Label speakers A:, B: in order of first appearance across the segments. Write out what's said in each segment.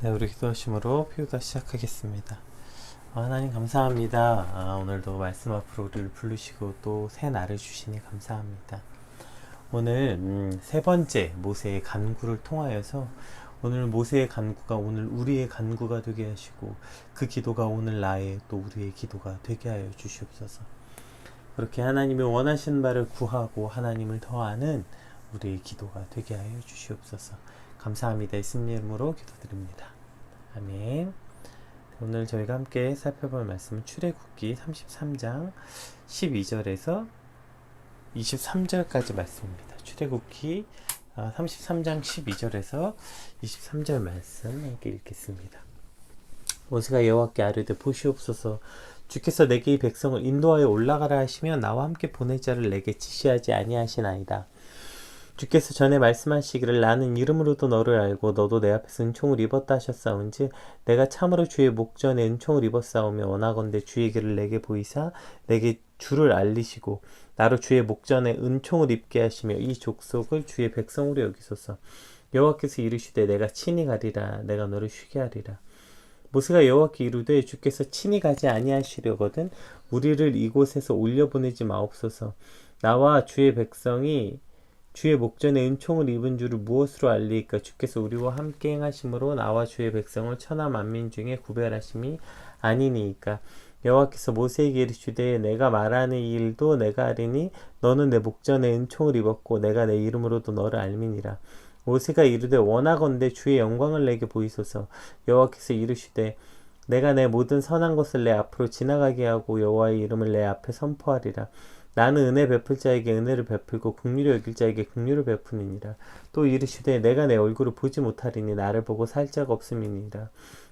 A: 네, 우리 기도하심으로 피우다 시작하겠습니다. 하나님 감사합니다. 오늘도 말씀 앞으로 우리를 부르시고 또 새 날을 주시니 감사합니다. 오늘 세 번째 모세의 간구를 통하여서 오늘 모세의 간구가 오늘 우리의 간구가 되게 하시고 그 기도가 오늘 나의 또 우리의 기도가 되게 하여 주시옵소서. 그렇게 하나님이 원하시는 바를 구하고 하나님을 더 아는 우리의 기도가 되게 하여 주시옵소서. 감사합니다. 예수님 이름으로 기도드립니다. 아멘. 오늘 저희가 함께 살펴볼 말씀은 출애굽기 33장 12절에서 23절까지 말씀입니다. 출애굽기 33장 12절에서 23절 말씀 함께 읽겠습니다. 모세가 여호와께 아뢰되 보시옵소서, 주께서 내게 이 백성을 인도하여 올라가라 하시며 나와 함께 보낼 자를 내게 지시하지 아니하시나이다. 주께서 전에 말씀하시기를 나는 이름으로도 너를 알고 너도 내 앞에서 은총을 입었다 하셨사온즉 내가 참으로 주의 목전에 은총을 입었사오며 원하건대 주의 길을 내게 보이사 내게 주를 알리시고 나로 주의 목전에 은총을 입게 하시며 이 족속을 주의 백성으로 여기소서. 여호와께서 이르시되 내가 친히 가리라. 내가 너를 쉬게 하리라. 모세가 여호와께 이르되 주께서 친히 가지 아니하시려거든 우리를 이곳에서 올려보내지 마옵소서. 나와 주의 백성이 주의 목전에 은총을 입은 줄을 무엇으로 알리까? 주께서 우리와 함께 행하심으로 나와 주의 백성을 천하 만민 중에 구별하심이 아니니이까. 여호와께서 모세에게 이르시되 내가 말하는 이 일도 내가 하리니 너는 내 목전에 은총을 입었고 내가 내 이름으로도 너를 알미니라. 모세가 이르되 원하건대 주의 영광을 내게 보이소서. 여호와께서 이르시되 내가 내 모든 선한 것을 내 앞으로 지나가게 하고 여호와의 이름을 내 앞에 선포하리라. 나는 은혜 베풀 자에게 은혜를 베풀고 긍휼히 여길 자에게 긍휼을 베푸니라. 또 이르시되 내가 내 얼굴을 보지 못하리니 나를 보고 살 자가 없음이니라.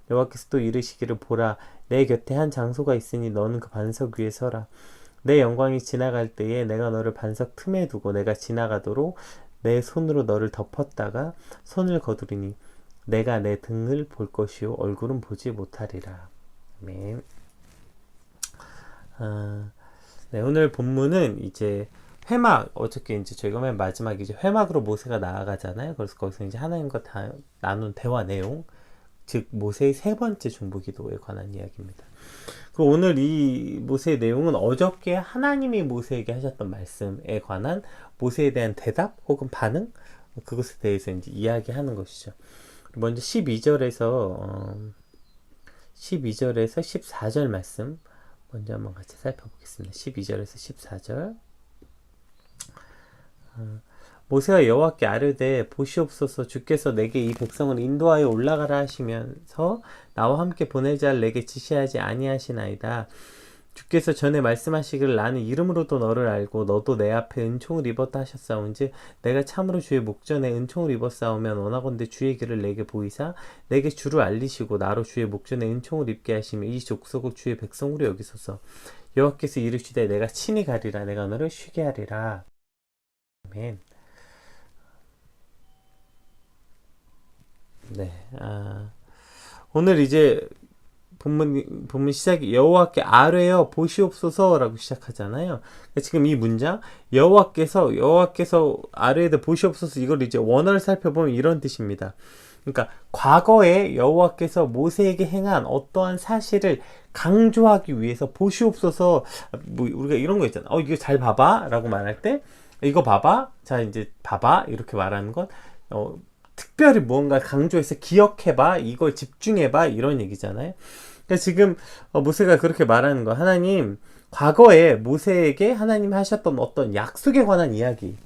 A: 여호와께서 또 이르시기를 보라 내 곁에 한 장소가 있으니 너는 그 반석 위에 서라. 내 영광이 지나갈 때에 내가 너를 반석 틈에 두고 내가 지나가도록 내 손으로 너를 덮었다가 손을 거두리니 내가 내 등을 볼 것이요 얼굴은 보지 못하리라. 아멘. 네, 오늘 본문은 이제 회막, 어저께 이제 저희가 맨 마지막에 이제 회막으로 모세가 나아가잖아요. 그래서 거기서 이제 하나님과 나눈 대화 내용, 즉 모세의 세 번째 중보 기도에 관한 이야기입니다. 그 오늘 이 모세의 내용은 어저께 하나님이 모세에게 하셨던 말씀에 관한 모세에 대한 대답 혹은 반응, 그것에 대해서 이제 이야기하는 것이죠. 먼저 12절에서 14절 말씀 먼저 한번 같이 살펴보겠습니다. 12절에서 14절. 모세가 여호와께 아뢰되 보시옵소서, 주께서 내게 이 백성을 인도하여 올라가라 하시면서 나와 함께 보낼 자를 내게 지시하지 아니하시나이다. 주께서 전에 말씀하시기를 나는 이름으로도 너를 알고 너도 내 앞에 은총을 입었다 하셨사온즉 내가 참으로 주의 목전에 은총을 입었사오면 원하건대 주의 길을 내게 보이사 내게 주를 알리시고 나로 주의 목전에 은총을 입게 하시며 이 족속을 주의 백성으로 여기소서. 여호와께서 이르시되 내가 친히 가리라. 내가 너를 쉬게 하리라. 아멘. 네, 오늘 이제 본문 시작이 여호와께 아뢰어 보시옵소서라고 시작하잖아요. 지금 이 문장 여호와께서 아뢰되 보시옵소서, 이걸 이제 원어를 살펴보면 이런 뜻입니다. 그러니까 과거에 여호와께서 모세에게 행한 어떠한 사실을 강조하기 위해서 보시옵소서, 뭐 우리가 이런 거 있잖아. 이거 잘 봐봐 라고 말할 때 이거 봐봐, 자 이제 봐봐 이렇게 말하는 건 특별히 무언가 강조해서 기억해봐, 이걸 집중해봐, 이런 얘기잖아요. 그러니까 지금 모세가 그렇게 말하는 거, 하나님 과거에 모세에게 하나님 하셨던 어떤 약속에 관한 이야기,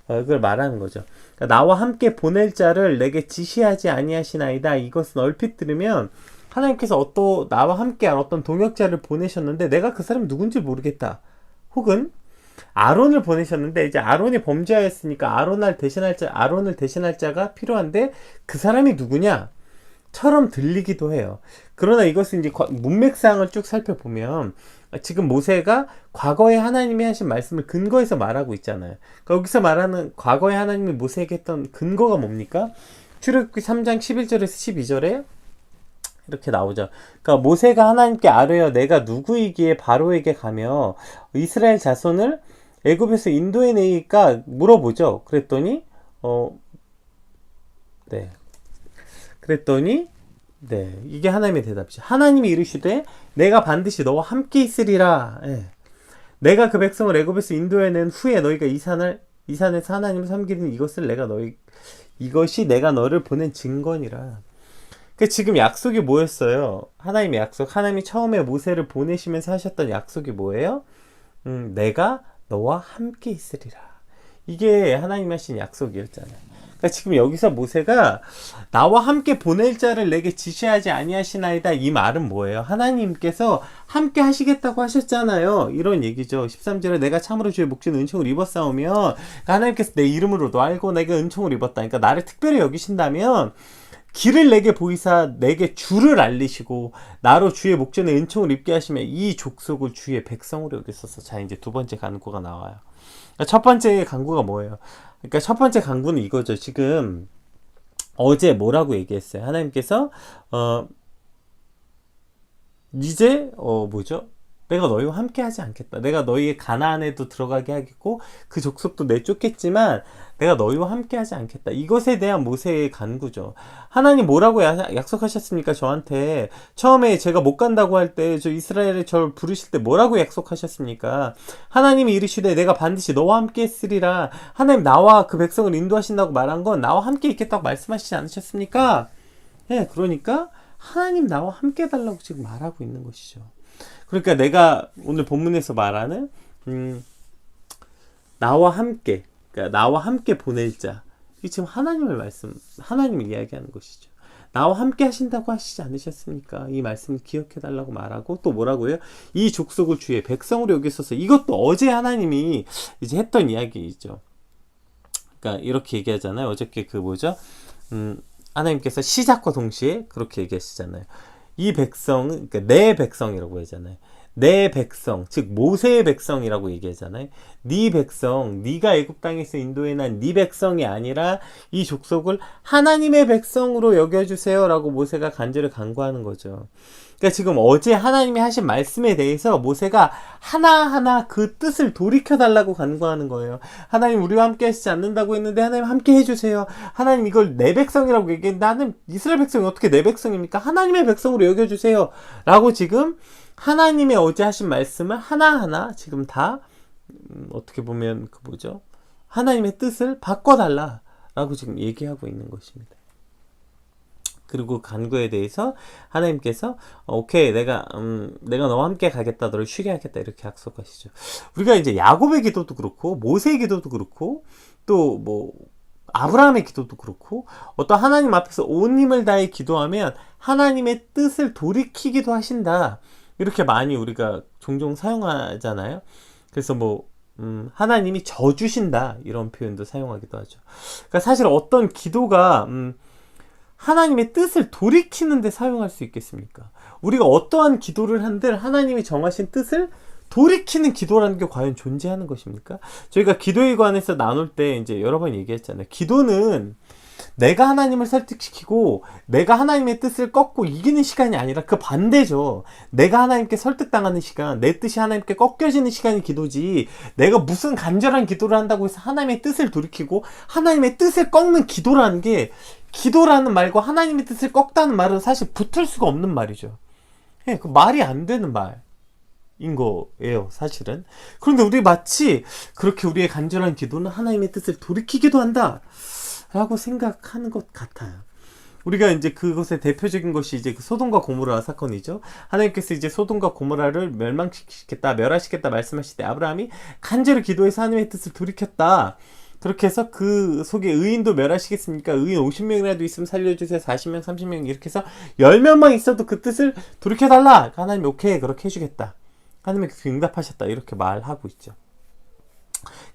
A: 그걸 말하는 거죠. 그러니까 나와 함께 보낼 자를 내게 지시하지 아니하시나이다. 이것은 얼핏 들으면 하나님께서 나와 함께한 어떤 동역자를 보내셨는데 내가 그 사람이 누군지 모르겠다, 혹은 아론을 보내셨는데 이제 아론이 범죄하였으니까 아론을 대신할 자가 필요한데 그 사람이 누구냐 처럼 들리기도 해요. 그러나 이것은 이제 문맥상을 쭉 살펴보면 지금 모세가 과거에 하나님이 하신 말씀을 근거해서 말하고 있잖아요. 그러니까 여기서 말하는 과거에 하나님이 모세에게 했던 근거가 뭡니까? 출애굽기 3장 11절에서 12절에 이렇게 나오죠. 그러니까 모세가 하나님께 아뢰어 내가 누구이기에 바로에게 가며 이스라엘 자손을 애굽에서 인도해내니까 물어보죠. 그랬더니 네, 이게 하나님의 대답이죠. 하나님이 이르시되 내가 반드시 너와 함께 있으리라. 예. 내가 그 백성을 애굽에서 인도해낸 후에 너희가 이 산에서 하나님을 섬기는 이것이 내가 너를 보낸 증거니라. 그 지금 약속이 뭐였어요? 하나님의 약속. 하나님이 처음에 모세를 보내시면서 하셨던 약속이 뭐예요? 내가 너와 함께 있으리라. 이게 하나님이 하신 약속이었잖아요. 그러니까 지금 여기서 모세가 나와 함께 보낼 자를 내게 지시하지 아니하시나이다, 이 말은 뭐예요? 하나님께서 함께 하시겠다고 하셨잖아요. 이런 얘기죠. 13절에 내가 참으로 주의 목전에 은총을 입었사오면, 그러니까 하나님께서 내 이름으로도 알고 내게 은총을 입었다. 그러니까 나를 특별히 여기신다면 길을 내게 보이사 내게 주를 알리시고 나로 주의 목전에 은총을 입게 하시며 이 족속을 주의 백성으로 여기소서. 자, 이제 두 번째 간구가 나와요. 그러니까 첫 번째 간구가 뭐예요? 그러니까 첫 번째 간구는 이거죠. 지금 어제 뭐라고 얘기했어요? 하나님께서 이제 뭐죠? 내가 너희와 함께 하지 않겠다. 내가 너희의 가나안에도 들어가게 하겠고 그 족속도 내쫓겠지만 내가 너희와 함께 하지 않겠다. 이것에 대한 모세의 간구죠. 하나님 뭐라고 약속하셨습니까? 저한테 처음에 제가 못 간다고 할 때 저 이스라엘에 저를 부르실 때 뭐라고 약속하셨습니까? 하나님이 이르시되 내가 반드시 너와 함께 있으리라. 하나님 나와 그 백성을 인도하신다고 말한 건 나와 함께 있겠다고 말씀하시지 않으셨습니까? 네, 그러니까 하나님 나와 함께 해달라고 지금 말하고 있는 것이죠. 그러니까 내가 오늘 본문에서 말하는 나와 함께, 그러니까 나와 함께 보낼 자, 이게 지금 하나님을 이야기하는 것이죠. 나와 함께 하신다고 하시지 않으셨습니까? 이 말씀을 기억해 달라고 말하고 또 뭐라고요? 이 족속을 주의 백성으로 여기소서. 이것도 어제 하나님이 이제 했던 이야기이죠. 그러니까 이렇게 얘기하잖아요. 어저께 그 뭐죠? 하나님께서 시작과 동시에 그렇게 얘기하시잖아요. 이 백성은, 그러니까 내 백성이라고 하잖아요. 내 백성, 즉 모세의 백성이라고 얘기하잖아요. 네 백성, 네가 애굽 땅에서 인도해 난 네 백성이 아니라 이 족속을 하나님의 백성으로 여겨주세요라고 모세가 간절히 간구하는 거죠. 그러니까 지금 어제 하나님이 하신 말씀에 대해서 모세가 하나하나 그 뜻을 돌이켜달라고 간구하는 거예요. 하나님 우리와 함께 하시지 않는다고 했는데 하나님 함께 해주세요. 하나님 이걸 내 백성이라고 얘기했는데 나는 이스라엘 백성이 어떻게 내 백성입니까? 하나님의 백성으로 여겨주세요 라고 지금 하나님의 어제 하신 말씀을 하나하나 지금 다 어떻게 보면 그 뭐죠? 하나님의 뜻을 바꿔달라 라고 지금 얘기하고 있는 것입니다. 그리고 간구에 대해서 하나님께서 오케이 내가 너와 함께 가겠다, 너를 쉬게 하겠다 이렇게 약속하시죠. 우리가 이제 야곱의 기도도 그렇고 모세의 기도도 그렇고 또 뭐 아브라함의 기도도 그렇고 어떤 하나님 앞에서 온 힘을 다해 기도하면 하나님의 뜻을 돌이키기도 하신다, 이렇게 많이 우리가 종종 사용하잖아요. 그래서 뭐 하나님이 져주신다 이런 표현도 사용하기도 하죠. 그러니까 사실 어떤 기도가 하나님의 뜻을 돌이키는 데 사용할 수 있겠습니까? 우리가 어떠한 기도를 한들 하나님이 정하신 뜻을 돌이키는 기도라는 게 과연 존재하는 것입니까? 저희가 기도에 관해서 나눌 때 이제 여러 번 얘기했잖아요. 기도는 내가 하나님을 설득시키고 내가 하나님의 뜻을 꺾고 이기는 시간이 아니라 그 반대죠. 내가 하나님께 설득당하는 시간, 내 뜻이 하나님께 꺾여지는 시간이 기도지, 내가 무슨 간절한 기도를 한다고 해서 하나님의 뜻을 돌이키고 하나님의 뜻을 꺾는 기도라는 게, 기도라는 말과 하나님의 뜻을 꺾다는 말은 사실 붙을 수가 없는 말이죠. 예, 그 말이 안 되는 말인 거예요, 사실은. 그런데 우리 마치 그렇게 우리의 간절한 기도는 하나님의 뜻을 돌이키기도 한다 라고 생각하는 것 같아요. 우리가 이제 그것의 대표적인 것이 이제 그 소돔과 고모라 사건이죠. 하나님께서 이제 소돔과 고모라를 멸하시겠다 말씀하실 때 아브라함이 간절히 기도해서 하나님의 뜻을 돌이켰다. 그렇게 해서 그 속에 의인도 멸하시겠습니까? 의인 50명이라도 있으면 살려주세요. 40명, 30명 이렇게 해서 10명만 있어도 그 뜻을 돌이켜달라. 하나님이 오케이 그렇게 해주겠다. 하나님이 응답하셨다. 이렇게 말하고 있죠.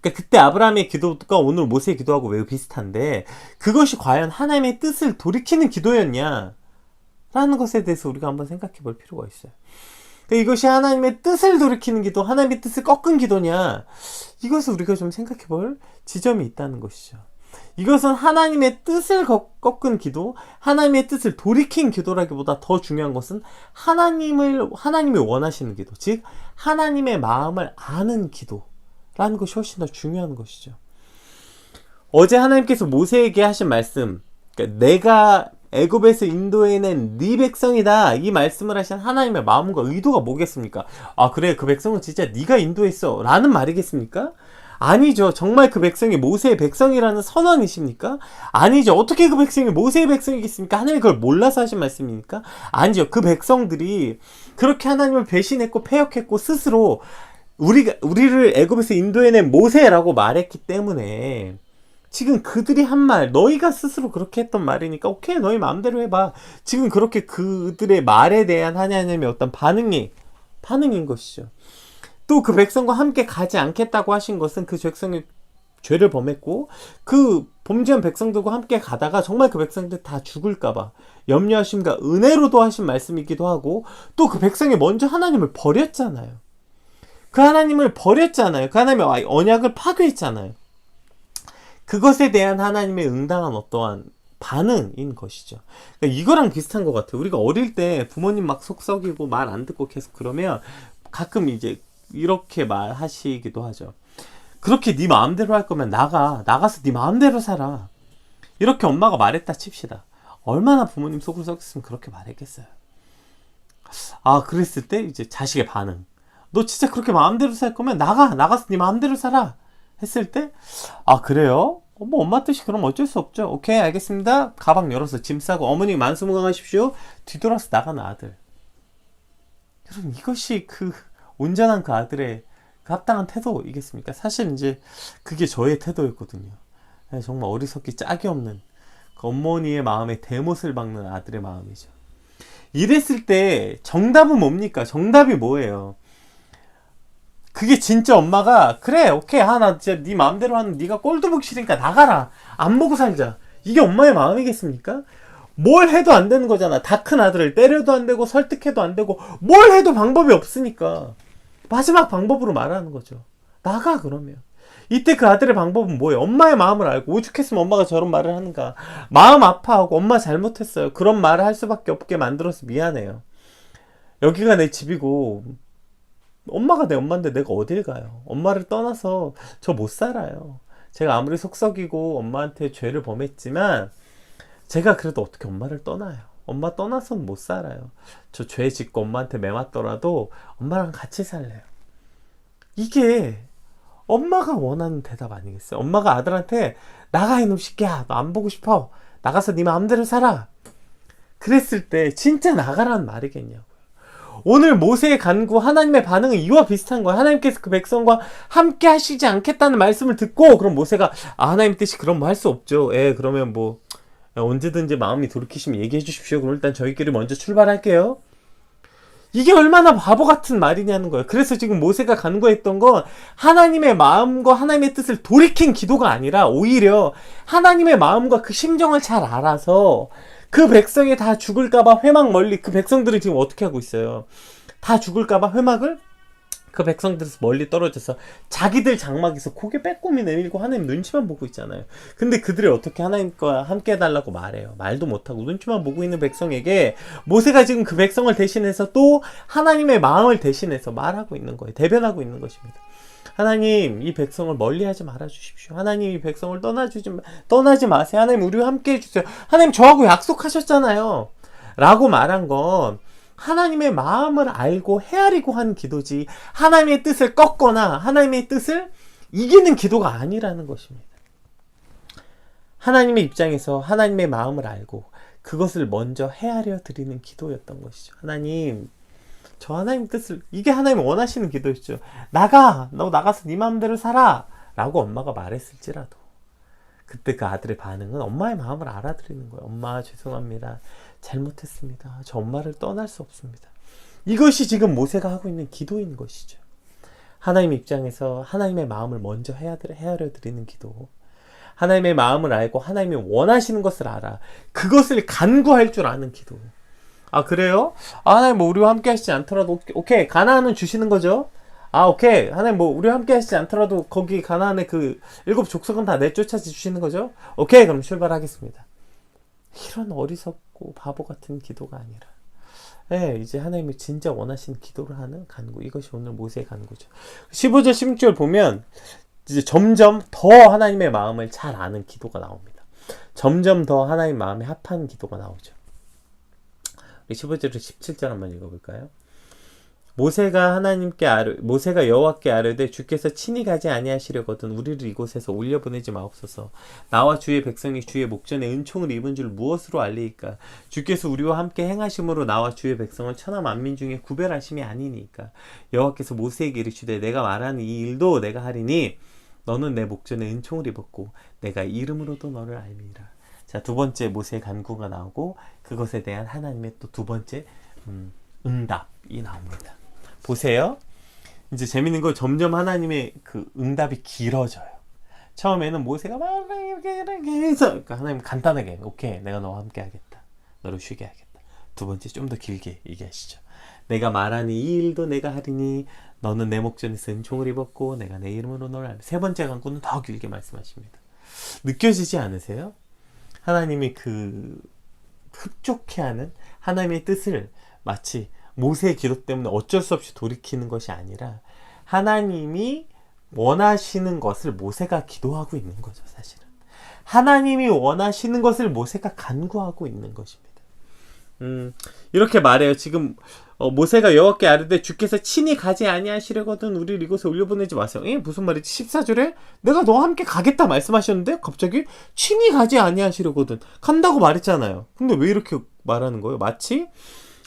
A: 그러니까 그때 아브라함의 기도가 오늘 모세의 기도하고 매우 비슷한데 그것이 과연 하나님의 뜻을 돌이키는 기도였냐 라는 것에 대해서 우리가 한번 생각해 볼 필요가 있어요. 그러니까 이것이 하나님의 뜻을 돌이키는 기도, 하나님의 뜻을 꺾은 기도냐, 이것을 우리가 좀 생각해 볼 지점이 있다는 것이죠. 이것은 하나님의 뜻을 꺾은 기도, 하나님의 뜻을 돌이킨 기도라기보다 더 중요한 것은 하나님이 원하시는 기도, 즉 하나님의 마음을 아는 기도라는 것이 훨씬 더 중요한 것이죠. 어제 하나님께서 모세에게 하신 말씀, 그러니까 내가 애굽에서 인도해낸 네 백성이다. 이 말씀을 하신 하나님의 마음과 의도가 뭐겠습니까? 아 그래 그 백성은 진짜 네가 인도했어 라는 말이겠습니까? 아니죠. 정말 그 백성이 모세의 백성이라는 선언이십니까? 아니죠. 어떻게 그 백성이 모세의 백성이겠습니까? 하나님이 그걸 몰라서 하신 말씀입니까? 아니죠. 그 백성들이 그렇게 하나님을 배신했고 패역했고 스스로 우리를 애굽에서 인도해낸 모세라고 말했기 때문에 지금 그들이 한 말, 너희가 스스로 그렇게 했던 말이니까 오케이 너희 마음대로 해봐. 지금 그렇게 그들의 말에 대한 하나님의 어떤 반응인 것이죠. 또 그 백성과 함께 가지 않겠다고 하신 것은 그 백성이 죄를 범했고 그 범죄한 백성들과 함께 가다가 정말 그 백성들 다 죽을까봐 염려하심과 은혜로도 하신 말씀이기도 하고 또 그 백성이 먼저 하나님을 버렸잖아요. 그 하나님을 버렸잖아요. 그 하나님의 언약을 파괴했잖아요. 그것에 대한 하나님의 응당한 어떠한 반응인 것이죠. 그러니까 이거랑 비슷한 것 같아요. 우리가 어릴 때 부모님 막 속썩이고 말 안 듣고 계속 그러면 가끔 이제 이렇게 말하시기도 하죠. 그렇게 네 마음대로 할 거면 나가서 네 마음대로 살아. 이렇게 엄마가 말했다 칩시다. 얼마나 부모님 속을 썩였으면 그렇게 말했겠어요. 아 그랬을 때 이제 자식의 반응. 너 진짜 그렇게 마음대로 살 거면 나가서 네 마음대로 살아. 했을 때 아 그래요? 뭐 엄마 뜻이 그럼 어쩔 수 없죠. 오케이 알겠습니다. 가방 열어서 짐 싸고 어머니 만수무강하십시오. 뒤돌아서 나가는 아들. 여러분 이것이 그 온전한 그 아들의 그 합당한 태도이겠습니까? 사실 이제 그게 저의 태도였거든요. 정말 어리석기 짝이 없는 그 어머니의 마음에 대못을 박는 아들의 마음이죠. 이랬을 때 정답은 뭡니까? 정답이 뭐예요? 그게 진짜 엄마가 그래 오케이 나 진짜 네 마음대로 하는 네가 꼴도 보기 싫으니까 나가라 안 보고 살자 이게 엄마의 마음이겠습니까? 뭘 해도 안 되는 거잖아. 다 큰 아들을 때려도 안 되고 설득해도 안 되고 뭘 해도 방법이 없으니까 마지막 방법으로 말하는 거죠. 나가 그러면. 이때 그 아들의 방법은 뭐예요? 엄마의 마음을 알고 오죽했으면 엄마가 저런 말을 하는가. 마음 아파하고 엄마 잘못했어요. 그런 말을 할 수밖에 없게 만들어서 미안해요. 여기가 내 집이고 엄마가 내 엄마인데 내가 어딜 가요? 엄마를 떠나서 저 못 살아요. 제가 아무리 속썩이고 엄마한테 죄를 범했지만 제가 그래도 어떻게 엄마를 떠나요? 엄마 떠나서는 못 살아요. 저 죄 짓고 엄마한테 매맞더라도 엄마랑 같이 살래요. 이게 엄마가 원하는 대답 아니겠어요? 엄마가 아들한테 나가 이놈 새끼야 너 안 보고 싶어 나가서 네 마음대로 살아 그랬을 때 진짜 나가라는 말이겠냐고. 오늘 모세의 간구 하나님의 반응은 이와 비슷한 거예요. 하나님께서 그 백성과 함께 하시지 않겠다는 말씀을 듣고 그럼 모세가 하나님 뜻이 그럼 뭐 할 수 없죠. 그러면 뭐 언제든지 마음이 돌이키시면 얘기해 주십시오. 그럼 일단 저희끼리 먼저 출발할게요. 이게 얼마나 바보 같은 말이냐는 거예요. 그래서 지금 모세가 간구했던 건 하나님의 마음과 하나님의 뜻을 돌이킨 기도가 아니라 오히려 하나님의 마음과 그 심정을 잘 알아서 그 백성이 다 죽을까봐 회막 멀리 그 백성들이 지금 어떻게 하고 있어요? 다 죽을까봐 회막을 그 백성들에서 멀리 떨어져서 자기들 장막에서 고개 빼꼼히 내밀고 하나님 눈치만 보고 있잖아요. 근데 그들이 어떻게 하나님과 함께 해달라고 말해요? 말도 못하고 눈치만 보고 있는 백성에게 모세가 지금 그 백성을 대신해서 또 하나님의 마음을 대신해서 말하고 있는 거예요. 대변하고 있는 것입니다. 하나님 이 백성을 멀리하지 말아 주십시오. 하나님 이 백성을 떠나지 마세요. 하나님 우리와 함께 해주세요. 하나님 저하고 약속하셨잖아요 라고 말한 건 하나님의 마음을 알고 헤아리고 하는 기도지 하나님의 뜻을 꺾거나 하나님의 뜻을 이기는 기도가 아니라는 것입니다. 하나님의 입장에서 하나님의 마음을 알고 그것을 먼저 헤아려 드리는 기도였던 것이죠. 하나님 저 하나님 뜻을 이게 하나님 원하시는 기도였죠. 너 나가서 네 마음대로 살아 라고 엄마가 말했을지라도 그때 그 아들의 반응은 엄마의 마음을 알아들이는 거예요. 엄마 죄송합니다. 잘못했습니다. 저 엄마를 떠날 수 없습니다. 이것이 지금 모세가 하고 있는 기도인 것이죠. 하나님 입장에서 하나님의 마음을 먼저 헤아려 드리는 기도. 하나님의 마음을 알고 하나님이 원하시는 것을 알아. 그것을 간구할 줄 아는 기도. 아 그래요? 하나님 뭐 우리와 함께 하시지 않더라도 오케이 가나안은 주시는 거죠? 오케이 하나님 뭐 우리와 함께 하시지 않더라도 거기 가나안의 그 7 족속은 다 내쫓아 주시는 거죠? 오케이 그럼 출발하겠습니다. 이런 어리석고 바보 같은 기도가 아니라 이제 하나님이 진짜 원하시는 기도를 하는 간구. 이것이 오늘 모세의 간구죠. 15절 16절 보면 이제 점점 더 하나님의 마음을 잘 아는 기도가 나옵니다. 점점 더 하나님 마음에 합한 기도가 나오죠. 우리 15절부터 17절 한번 읽어볼까요? 모세가 여호와께 아뢰되 주께서 친히 가지 아니하시려거든 우리를 이곳에서 올려보내지 마옵소서. 나와 주의 백성이 주의 목전에 은총을 입은 줄 무엇으로 알리이까? 주께서 우리와 함께 행하심으로 나와 주의 백성을 천하 만민 중에 구별하심이 아니니까. 여호와께서 모세에게 이르시되 내가 말하는 이 일도 내가 하리니 너는 내 목전에 은총을 입었고 내가 이름으로도 너를 알미라. 자, 두 번째 모세의 간구가 나오고 그것에 대한 하나님의 또 두 번째 응답이 나옵니다. 보세요. 이제 재밌는 거 점점 하나님의 그 응답이 길어져요. 처음에는 모세가 막 이렇게 해서 그러니까 하나님 간단하게 오케이 내가 너와 함께 하겠다. 너를 쉬게 하겠다. 두 번째 좀 더 길게 얘기하시죠. 내가 말하니 이 일도 내가 하리니 너는 내 목전에서 은총을 입었고 내가 내 이름으로 너를 알미. 세 번째 간구는 더 길게 말씀하십니다. 느껴지지 않으세요? 하나님이 그 흡족해하는 하나님의 뜻을 마치 모세의 기도 때문에 어쩔 수 없이 돌이키는 것이 아니라 하나님이 원하시는 것을 모세가 기도하고 있는 거죠. 사실은 하나님이 원하시는 것을 모세가 간구하고 있는 것입니다. 이렇게 말해요. 지금 모세가 여호와께 아뢰되 주께서 친히 가지 아니하시려거든 우리를 이곳에 올려보내지 마세요. 무슨 말이지? 14절에 내가 너와 함께 가겠다 말씀하셨는데 갑자기 친히 가지 아니하시려거든 간다고 말했잖아요. 근데 왜 이렇게 말하는 거예요? 마치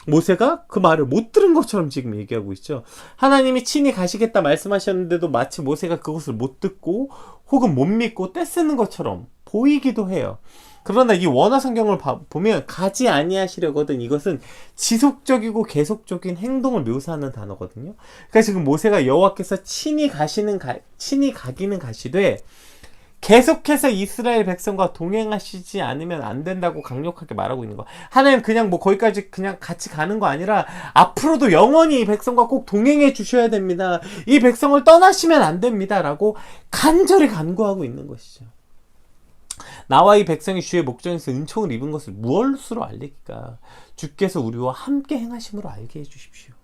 A: 모세가 그 말을 못 들은 것처럼 지금 얘기하고 있죠. 하나님이 친히 가시겠다 말씀하셨는데도 마치 모세가 그것을 못 듣고 혹은 못 믿고 떼쓰는 것처럼 보이기도 해요. 그러나 이 원어 성경을 보면 가지 아니하시려거든 이것은 지속적이고 계속적인 행동을 묘사하는 단어거든요. 그러니까 지금 모세가 여호와께서 친히 가기는 가시되 계속해서 이스라엘 백성과 동행하시지 않으면 안 된다고 강력하게 말하고 있는 거. 하나님 그냥 뭐 거기까지 그냥 같이 가는 거 아니라 앞으로도 영원히 이 백성과 꼭 동행해 주셔야 됩니다. 이 백성을 떠나시면 안 됩니다. 라고 간절히 간구하고 있는 것이죠. 나와 이 백성이 주의 목전에서 은총을 입은 것을 무엇으로 알리까? 주께서 우리와 함께 행하심으로 알게 해주십시오.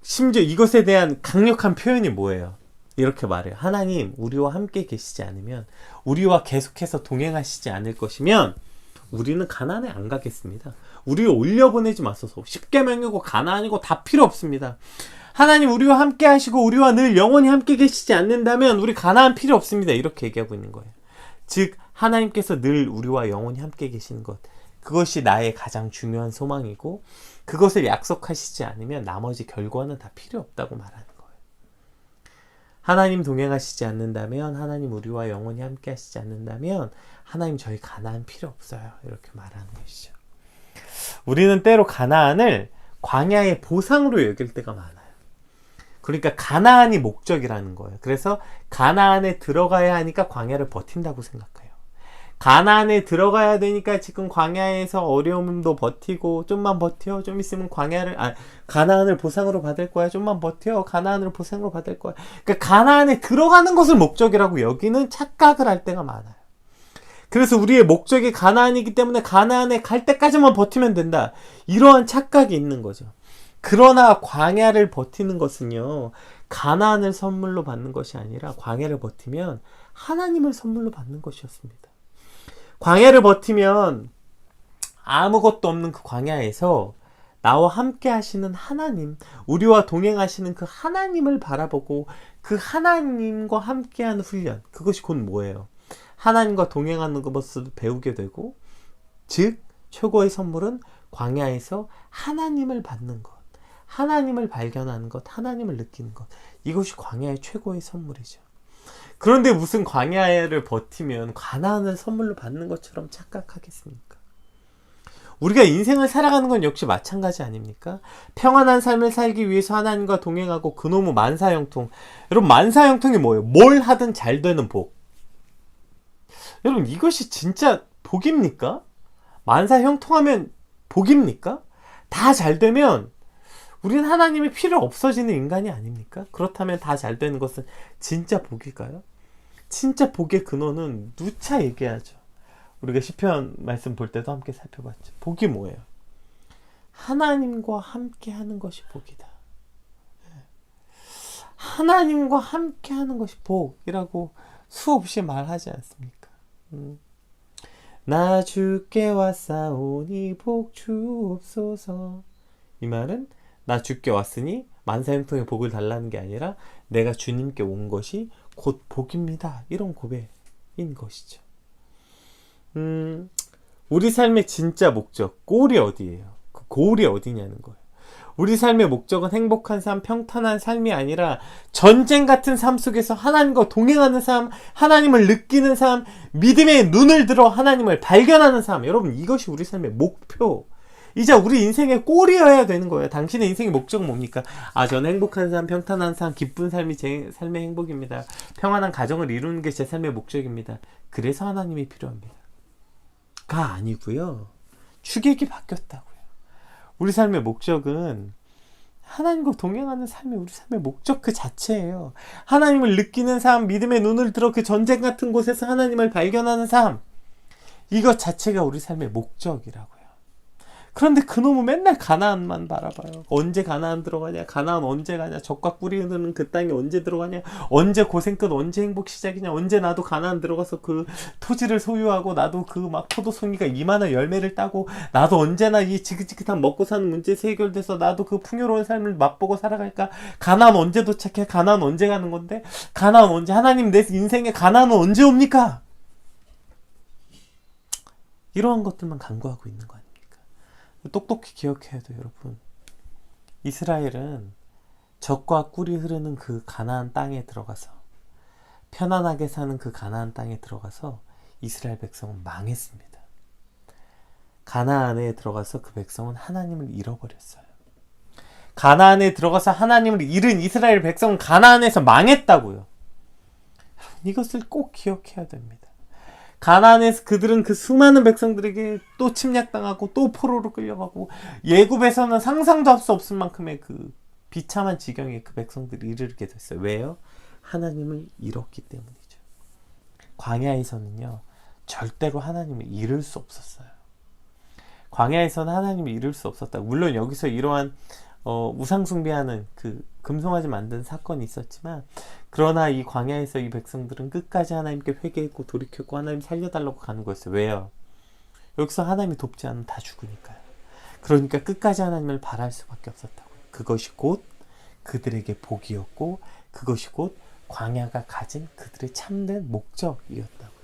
A: 심지어 이것에 대한 강력한 표현이 뭐예요? 이렇게 말해요. 하나님 우리와 함께 계시지 않으면 우리와 계속해서 동행하시지 않을 것이면 우리는 가나안에 안 가겠습니다. 우리를 올려보내지 마소서. 십계명이고 가나안이고 다 필요 없습니다. 하나님 우리와 함께 하시고 우리와 늘 영원히 함께 계시지 않는다면 우리 가나안 필요 없습니다. 이렇게 얘기하고 있는 거예요. 즉 하나님께서 늘 우리와 영원히 함께 계시는 것, 그것이 나의 가장 중요한 소망이고 그것을 약속하시지 않으면 나머지 결과는 다 필요 없다고 말하는 거예요. 하나님 동행하시지 않는다면, 하나님 우리와 영원히 함께 하시지 않는다면 하나님 저희 가나안 필요 없어요. 이렇게 말하는 것이죠. 우리는 때로 가나안을 광야의 보상으로 여길 때가 많아요. 그러니까 가나안이 목적이라는 거예요. 그래서 가나안에 들어가야 하니까 광야를 버틴다고 생각해요. 가나안에 들어가야 되니까 지금 광야에서 어려움도 버티고 좀만 버텨. 좀 있으면 가나안을 보상으로 받을 거야. 좀만 버텨. 가나안을 보상으로 받을 거야. 그러니까 가나안에 들어가는 것을 목적이라고 여기는 착각을 할 때가 많아요. 그래서 우리의 목적이 가나안이기 때문에 가나안에 갈 때까지만 버티면 된다. 이러한 착각이 있는 거죠. 그러나 광야를 버티는 것은요, 가나안을 선물로 받는 것이 아니라 광야를 버티면 하나님을 선물로 받는 것이었습니다. 광야를 버티면 아무것도 없는 그 광야에서 나와 함께 하시는 하나님, 우리와 동행하시는 그 하나님을 바라보고 그 하나님과 함께하는 훈련, 그것이 곧 뭐예요? 하나님과 동행하는 것을 배우게 되고, 즉 최고의 선물은 광야에서 하나님을 받는 것, 하나님을 발견하는 것, 하나님을 느끼는 것, 이것이 광야의 최고의 선물이죠. 그런데 무슨 광야를 버티면 가나안을 선물로 받는 것처럼 착각하겠습니까? 우리가 인생을 살아가는 건 역시 마찬가지 아닙니까? 평안한 삶을 살기 위해서 하나님과 동행하고 그놈의 만사형통. 여러분, 만사형통이 뭐예요? 뭘 하든 잘 되는 복. 여러분, 이것이 진짜 복입니까? 만사형통하면 복입니까? 다 잘 되면 우리는 하나님이 필요 없어지는 인간이 아닙니까? 그렇다면 다 잘 되는 것은 진짜 복일까요? 진짜 복의 근원은 누차 얘기하죠. 우리가 시편 말씀 볼 때도 함께 살펴봤죠. 복이 뭐예요? 하나님과 함께 하는 것이 복이다. 하나님과 함께 하는 것이 복이라고 수없이 말하지 않습니까? 나 주께 왔사오니 복 주옵소서. 이 말은 나 주께 왔으니 만사형통의 복을 달라는 게 아니라 내가 주님께 온 것이 곧 복입니다. 이런 고백인 것이죠. 우리 삶의 진짜 목적, 골이 어디예요? 그 골이 어디냐는 거예요. 우리 삶의 목적은 행복한 삶, 평탄한 삶이 아니라 전쟁 같은 삶 속에서 하나님과 동행하는 삶, 하나님을 느끼는 삶, 믿음의 눈을 들어 하나님을 발견하는 삶. 여러분, 이것이 우리 삶의 목표. 이제 우리 인생의 골이어야 되는 거예요. 당신의 인생의 목적은 뭡니까? 저는 행복한 삶, 평탄한 삶, 기쁜 삶이 제 삶의 행복입니다. 평안한 가정을 이루는 게 제 삶의 목적입니다. 그래서 하나님이 필요합니다. 가 아니고요. 추격이 바뀌었다고요. 우리 삶의 목적은 하나님과 동행하는 삶이 우리 삶의 목적 그 자체예요. 하나님을 느끼는 삶, 믿음의 눈을 들어 그 전쟁 같은 곳에서 하나님을 발견하는 삶. 이것 자체가 우리 삶의 목적이라고요. 그런데 그놈은 맨날 가나안만 바라봐요. 언제 가나안 들어가냐? 가나안 언제 가냐? 젖과 꿀이 흐르는 그 땅에 언제 들어가냐? 언제 고생 끝? 언제 행복 시작이냐? 언제 나도 가나안 들어가서 그 토지를 소유하고 나도 그 막 포도송이가 이만한 열매를 따고 나도 언제나 이 지긋지긋한 먹고 사는 문제에서 해결돼서 나도 그 풍요로운 삶을 맛보고 살아갈까? 가나안 언제 도착해? 가나안 언제 가는 건데? 가나안 언제? 하나님 내 인생에 가나안은 언제 옵니까? 이러한 것들만 간구하고 있는 거 아닙니까? 똑똑히 기억해야 돼요, 여러분. 이스라엘은 젖과 꿀이 흐르는 그 가나안 땅에 들어가서 편안하게 사는 그 가나안 땅에 들어가서 이스라엘 백성은 망했습니다. 가나안에 들어가서 그 백성은 하나님을 잃어버렸어요. 가나안에 들어가서 하나님을 잃은 이스라엘 백성은 가나안에서 망했다고요. 이것을 꼭 기억해야 됩니다. 가나안에서 그들은 그 수많은 백성들에게 또 침략당하고 또 포로로 끌려가고 예굽에서는 상상도 할 수 없을 만큼의 그 비참한 지경에 그 백성들이 이르게 됐어요. 왜요? 하나님을 잃었기 때문이죠. 광야에서는요, 절대로 하나님을 잃을 수 없었어요. 광야에서는 하나님을 잃을 수 없었다. 물론 여기서 이러한 우상 숭배하는 그 금송아지 만든 사건이 있었지만, 그러나 이 광야에서 이 백성들은 끝까지 하나님께 회개했고 돌이켰고 하나님 살려달라고 가는 거였어요. 왜요? 여기서 하나님이 돕지 않으면 다 죽으니까요. 그러니까 끝까지 하나님을 바랄 수밖에 없었다고요. 그것이 곧 그들에게 복이었고 그것이 곧 광야가 가진 그들의 참된 목적이었다고요.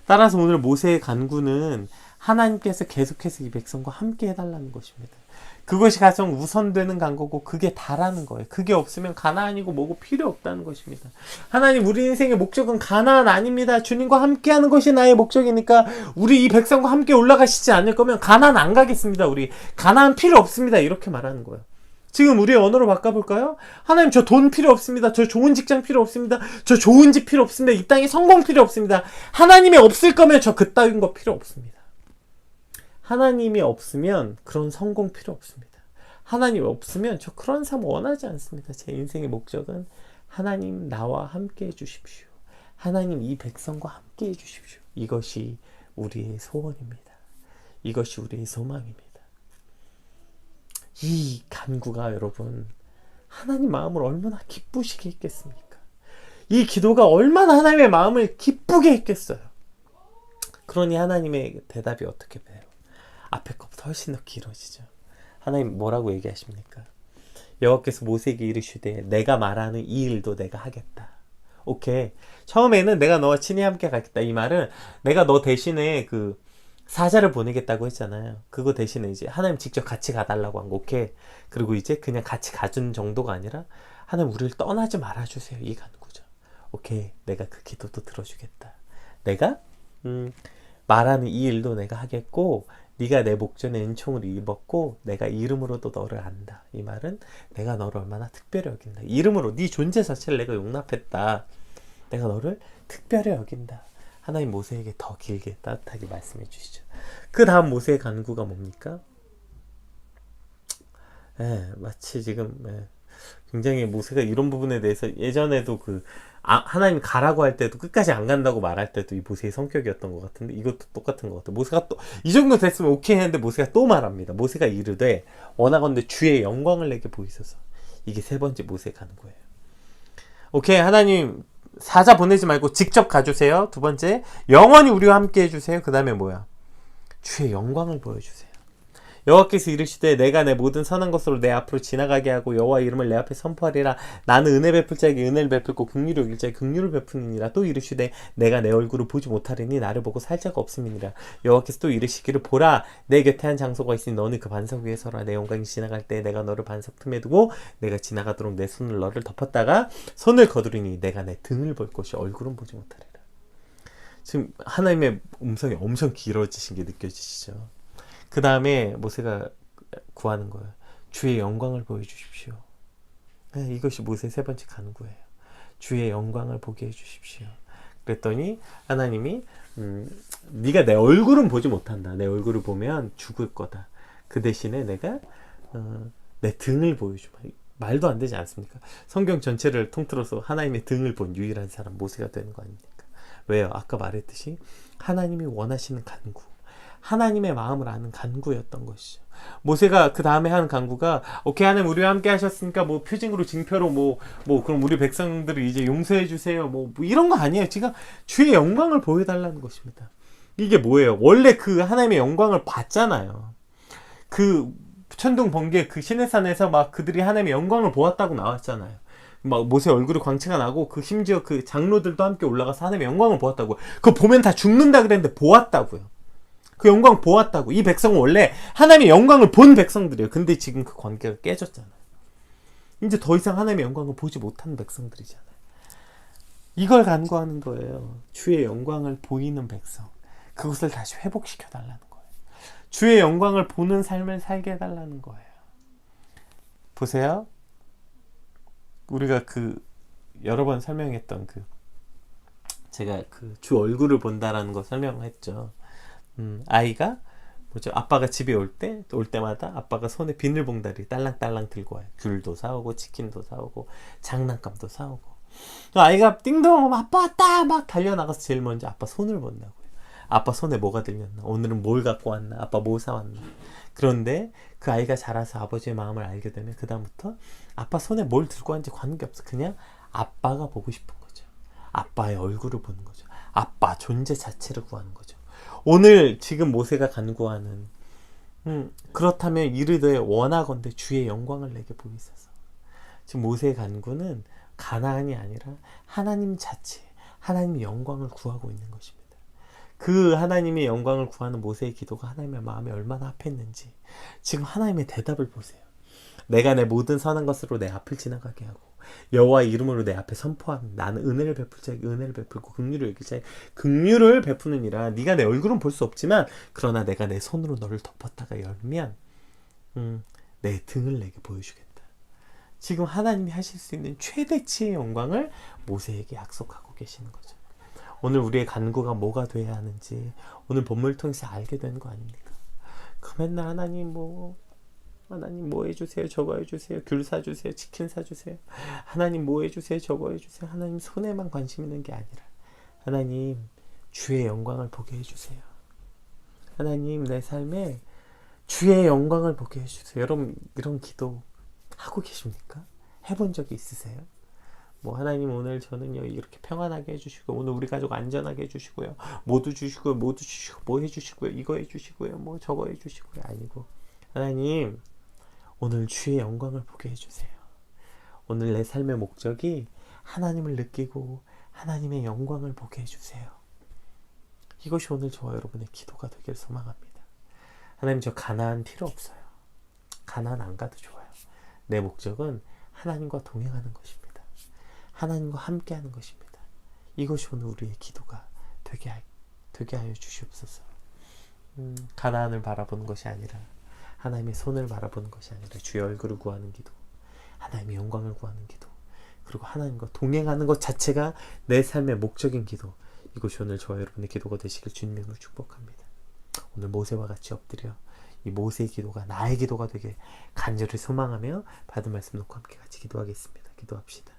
A: 따라서 오늘 모세의 간구는 하나님께서 계속해서 이 백성과 함께 해달라는 것입니다. 그것이 가장 우선되는 간구고 그게 다라는 거예요. 그게 없으면 가나안이고 뭐고 필요 없다는 것입니다. 하나님, 우리 인생의 목적은 가나안 아닙니다. 주님과 함께하는 것이 나의 목적이니까 우리 이 백성과 함께 올라가시지 않을 거면 가나안 안 가겠습니다. 우리 가나안 필요 없습니다. 이렇게 말하는 거예요. 지금 우리의 언어로 바꿔볼까요? 하나님, 저 돈 필요 없습니다. 저 좋은 직장 필요 없습니다. 저 좋은 집 필요 없습니다. 이 땅에 성공 필요 없습니다. 하나님이 없을 거면 저 그따윈 거 필요 없습니다. 하나님이 없으면 그런 성공 필요 없습니다. 하나님이 없으면 저 그런 삶 원하지 않습니다. 제 인생의 목적은 하나님 나와 함께 해주십시오. 하나님 이 백성과 함께 해주십시오. 이것이 우리의 소원입니다. 이것이 우리의 소망입니다. 이 간구가 여러분 하나님 마음을 얼마나 기쁘시게 했겠습니까? 이 기도가 얼마나 하나님의 마음을 기쁘게 했겠어요. 그러니 하나님의 대답이 어떻게 돼요? 앞에 것보다 훨씬 더 길어지죠. 하나님 뭐라고 얘기하십니까? 여호와께서 모세에게 이르시되 내가 말하는 이 일도 내가 하겠다. 오케이. 처음에는 내가 너와 친히 함께 가겠다. 이 말은 내가 너 대신에 그 사자를 보내겠다고 했잖아요. 그거 대신에 이제 하나님 직접 같이 가달라고 한 거. 오케이. 그리고 이제 그냥 같이 가준 정도가 아니라 하나님 우리를 떠나지 말아주세요. 이 간구죠. 오케이. 내가 그 기도도 들어주겠다. 내가 말하는 이 일도 내가 하겠고 네가 내 목전에 은총을 입었고 내가 이름으로도 너를 안다. 이 말은 내가 너를 얼마나 특별히 여긴다. 이름으로 네 존재 자체를 내가 용납했다. 내가 너를 특별히 여긴다. 하나님 모세에게 더 길게 따뜻하게 말씀해 주시죠. 그 다음 모세의 간구가 뭡니까? 마치 지금 굉장히 모세가 이런 부분에 대해서 예전에도 하나님이 가라고 할 때도 끝까지 안 간다고 말할 때도 이 모세의 성격이었던 것 같은데 이것도 똑같은 것 같아요. 모세가 또 이 정도 됐으면 오케이 했는데 모세가 또 말합니다. 모세가 이르되 원하건대 주의 영광을 내게 보이소서. 이게 세 번째 모세의 간구예요. 오케이, 하나님 사자 보내지 말고 직접 가주세요. 두 번째, 영원히 우리와 함께 해주세요. 그 다음에 뭐야? 주의 영광을 보여주세요. 여호와께서 이르시되 내가 내 모든 선한 것으로 내 앞으로 지나가게 하고 여호와 이름을 내 앞에 선포하리라. 나는 은혜 베풀 자에게 은혜를 베풀고 긍휼히 여길 자에게 긍휼을 베푸느니라. 또 이르시되 내가 내 얼굴을 보지 못하리니 나를 보고 살 자가 없음이니라. 여호와께서 또 이르시기를 보라 내 곁에 한 장소가 있으니 너는 그 반석 위에 서라. 내 영광이 지나갈 때 내가 너를 반석 틈에 두고 내가 지나가도록 내 손을 너를 덮었다가 손을 거두리니 내가 내 등을 볼 것이 얼굴은 보지 못하리라. 지금 하나님의 음성이 엄청 길어지신 게 느껴지시죠? 그 다음에 모세가 구하는 거예요. 주의 영광을 보여주십시오. 네, 이것이 모세의 세 번째 간구예요. 주의 영광을 보게 해주십시오. 그랬더니 하나님이 네가 내 얼굴은 보지 못한다. 내 얼굴을 보면 죽을 거다. 그 대신에 내가 내 등을 보여주마. 말도 안 되지 않습니까? 성경 전체를 통틀어서 하나님의 등을 본 유일한 사람 모세가 되는 거 아닙니까? 왜요? 아까 말했듯이 하나님이 원하시는 간구, 하나님의 마음을 아는 간구였던 것이죠. 모세가 그 다음에 하는 간구가 오케이 하나님 우리와 함께 하셨으니까 뭐 표징으로 징표로 뭐 그럼 우리 백성들을 이제 용서해 주세요 뭐 이런 거 아니에요. 지금 주의 영광을 보여달라는 것입니다. 이게 뭐예요? 원래 그 하나님의 영광을 봤잖아요. 그 천둥 번개 그 시내산에서 막 그들이 하나님의 영광을 보았다고 나왔잖아요. 막 모세 얼굴에 광채가 나고 그 심지어 그 장로들도 함께 올라가서 하나님의 영광을 보았다고. 그거 보면 다 죽는다 그랬는데 보았다고요. 그 영광 보았다고. 이 백성은 원래 하나님의 영광을 본 백성들이에요. 근데 지금 그 관계가 깨졌잖아요. 이제 더 이상 하나님의 영광을 보지 못하는 백성들이잖아요. 이걸 간구하는 거예요. 주의 영광을 보이는 백성. 그것을 다시 회복시켜 달라는 거예요. 주의 영광을 보는 삶을 살게 해달라는 거예요. 보세요. 우리가 그 여러 번 설명했던 제가 그 주 얼굴을 본다라는 거 설명했죠. 아이가 뭐죠? 아빠가 집에 올 때마다 아빠가 손에 비닐봉다리 딸랑딸랑 들고 와요. 귤도 사오고 치킨도 사오고 장난감도 사오고. 아이가 띵동 아빠 왔다 막 달려나가서 제일 먼저 아빠 손을 본다고요. 아빠 손에 뭐가 들렸나? 오늘은 뭘 갖고 왔나? 아빠 뭐 사왔나? 그런데 그 아이가 자라서 아버지의 마음을 알게 되면 그 다음부터 아빠 손에 뭘 들고 왔는지 관계없어. 그냥 아빠가 보고 싶은 거죠. 아빠의 얼굴을 보는 거죠. 아빠 존재 자체를 구하는 거죠. 오늘 지금 모세가 간구하는 그렇다면 이르되 원하건대 주의 영광을 내게 보이소서. 지금 모세의 간구는 가나안이 아니라 하나님 자체, 하나님의 영광을 구하고 있는 것입니다. 그 하나님의 영광을 구하는 모세의 기도가 하나님의 마음에 얼마나 합했는지 지금 하나님의 대답을 보세요. 내가 내 모든 선한 것으로 내 앞을 지나가게 하고 여호와의 이름으로 내 앞에 선포하는 나는 은혜를 베풀 자에게 은혜를 베풀고 긍휼을 여길 자에게 긍휼을 베푸느니라. 네가 내 얼굴은 볼 수 없지만 그러나 내가 내 손으로 너를 덮었다가 열면 내 등을 내게 보여주겠다. 지금 하나님이 하실 수 있는 최대치의 영광을 모세에게 약속하고 계시는 거죠. 오늘 우리의 간구가 뭐가 돼야 하는지 오늘 본문을 통해서 알게 되는 거 아닙니까? 그 맨날 하나님 뭐 해주세요, 저거 해주세요, 귤 사주세요, 치킨 사주세요, 하나님 뭐 해주세요, 저거 해주세요. 하나님 손에만 관심 있는 게 아니라 하나님 주의 영광을 보게 해주세요. 하나님 내 삶에 주의 영광을 보게 해주세요. 여러분 이런 기도 하고 계십니까? 해본 적이 있으세요? 뭐 하나님 오늘 저는요 이렇게 평안하게 해주시고 오늘 우리 가족 안전하게 해주시고요, 모두 주시고 뭐 해주시고요, 이거 해주시고요, 뭐 저거 해주시고요. 아니고 하나님 오늘 주의 영광을 보게 해주세요. 오늘 내 삶의 목적이 하나님을 느끼고 하나님의 영광을 보게 해주세요. 이것이 오늘 저와 여러분의 기도가 되길 소망합니다. 하나님 저 가나안 필요 없어요. 가나안 안 가도 좋아요. 내 목적은 하나님과 동행하는 것입니다. 하나님과 함께하는 것입니다. 이것이 오늘 우리의 기도가 되게 하여 주시옵소서. 가나안을 바라보는 것이 아니라 하나님의 손을 바라보는 것이 아니라 주의 얼굴을 구하는 기도, 하나님의 영광을 구하는 기도, 그리고 하나님과 동행하는 것 자체가 내 삶의 목적인 기도. 이것이 오늘 저와 여러분의 기도가 되시길 주님으로 축복합니다. 오늘 모세와 같이 엎드려 이 모세의 기도가 나의 기도가 되게 간절히 소망하며 받은 말씀 놓고 함께 같이 기도하겠습니다. 기도합시다.